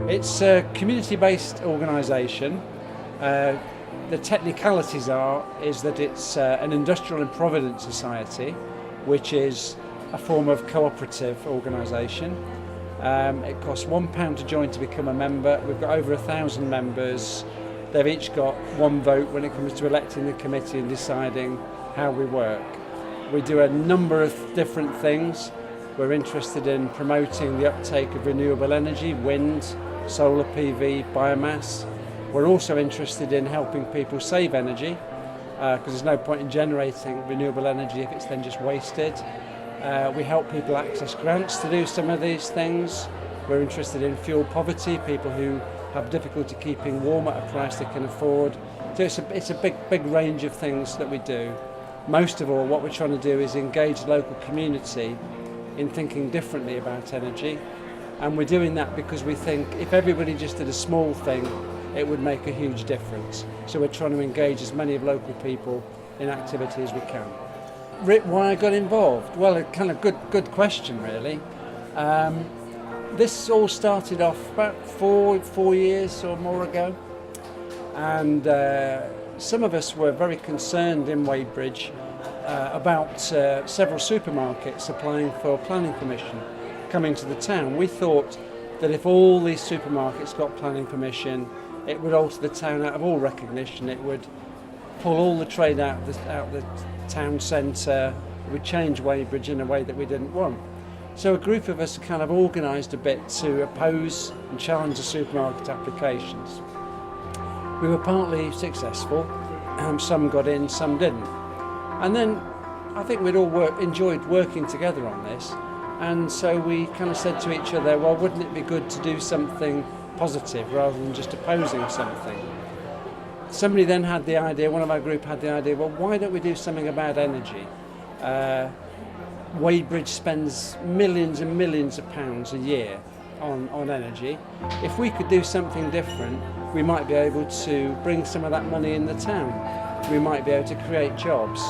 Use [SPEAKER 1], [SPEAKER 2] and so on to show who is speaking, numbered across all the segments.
[SPEAKER 1] It's a community-based organisation. The technicalities is that it's an industrial and provident society, which is a form of cooperative organisation. It costs £1 to join to become a member. We've got over 1,000 members. They've each got one vote when it comes to electing the committee and deciding how we work. We do a number of different things. We're interested in promoting the uptake of renewable energy, wind, solar PV, biomass. We're also interested in helping people save energy, because there's no point in generating renewable energy if it's then just wasted. We help people access grants to do some of these things. We're interested in fuel poverty, people who have difficulty keeping warm at a price they can afford. So it's a big range of things that we do. Most of all, what we're trying to do is engage the local community in thinking differently about energy. And we're doing that because we think if everybody just did a small thing, it would make a huge difference. So we're trying to engage as many of local people in activity as we can. Why I got involved? Well, a kind of good question, really. This all started off about four years or more ago, and some of us were very concerned in Wadebridge about several supermarkets applying for planning permission coming to the town. We thought that if all these supermarkets got planning permission, it would alter the town out of all recognition. It would pull all the trade out of the town centre. It would change Wadebridge in a way that we didn't want. So a group of us kind of organised a bit to oppose and challenge the supermarket applications. We were partly successful. Some got in, some didn't. And then I think we'd all enjoyed working together on this. And so we kind of said to each other, well, wouldn't it be good to do something positive rather than just opposing something? Somebody then had the idea, one of our group had the idea, well, why don't we do something about energy? Wadebridge spends millions and millions of pounds a year on energy. If we could do something different, we might be able to bring some of that money in the town. We might be able to create jobs.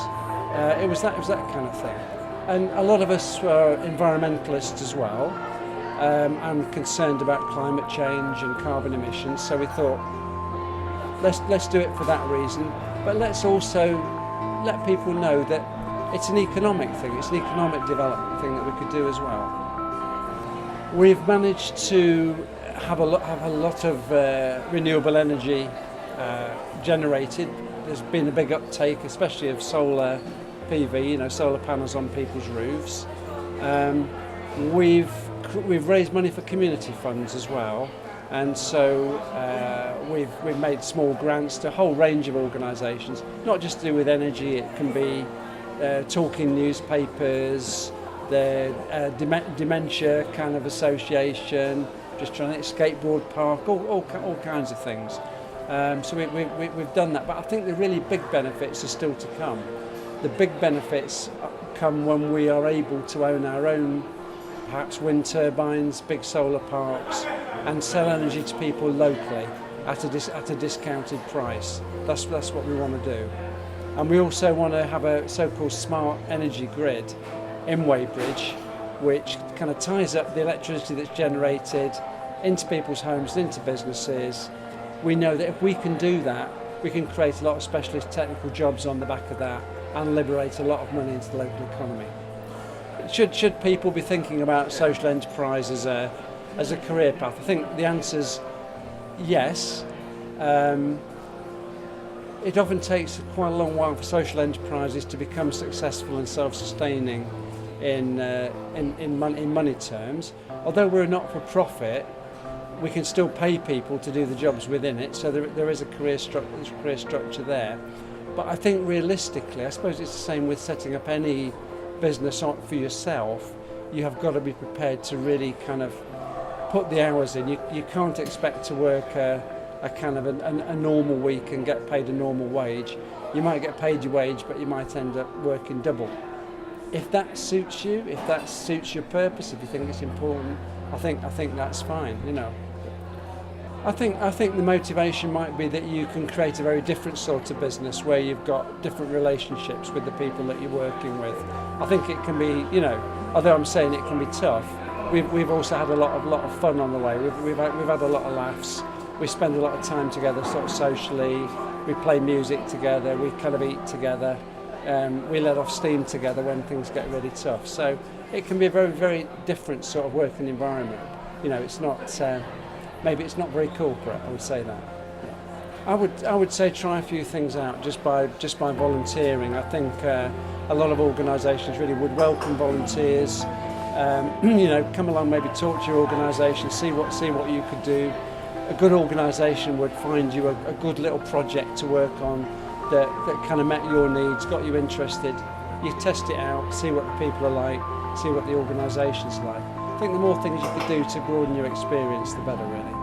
[SPEAKER 1] It was that kind of thing. And a lot of us were environmentalists as well, and concerned about climate change and carbon emissions. So we thought, let's do it for that reason. But let's also let people know that it's an economic thing. It's an economic development thing that we could do as well. We've managed to have a lot of renewable energy generated. There's been a big uptake, especially of solar PV, solar panels on people's roofs. We've raised money for community funds as well, and so we've made small grants to a whole range of organisations, not just to do with energy. It can be talking newspapers, the dementia kind of association, just trying to skateboard park, all kinds of things. So we've done that, but I think the really big benefits are still to come. The big benefits come when we are able to own our own, perhaps wind turbines, big solar parks, and sell energy to people locally at a discounted price. That's what we want to do. And we also want to have a so-called smart energy grid in Wadebridge, which kind of ties up the electricity that's generated into people's homes and into businesses. We know that if we can do that, we can create a lot of specialist technical jobs on the back of that and liberate a lot of money into the local economy. Should people be thinking about social enterprise as a career path? I think the answer's yes. It often takes quite a long while for social enterprises to become successful and self-sustaining in money terms. Although we're a not-for-profit, we can still pay people to do the jobs within it, so there is a career structure there. But I think realistically, I suppose it's the same with setting up any business for yourself. You have got to be prepared to really kind of put the hours in. You can't expect to work a kind of a normal week and get paid a normal wage. You might get paid your wage, but you might end up working double. If that suits you, if that suits your purpose, if you think it's important, I think that's fine. I think the motivation might be that you can create a very different sort of business where you've got different relationships with the people that you're working with. I think it can be, although I'm saying it can be tough, we've also had a lot of fun on the way. We've had a lot of laughs. We spend a lot of time together, sort of socially. We play music together. We kind of eat together. We let off steam together when things get really tough. So it can be a very, very different sort of working environment. You know, it's not maybe it's not very corporate. I would say that. I would say try a few things out just by volunteering. I think a lot of organisations really would welcome volunteers. You know, come along, maybe talk to your organisation, see what you could do. A good organisation would find you a good little project to work on that kind of met your needs, got you interested. You test it out, see what the people are like, see what the organisation's like. I think the more things you could do to broaden your experience, the better, really.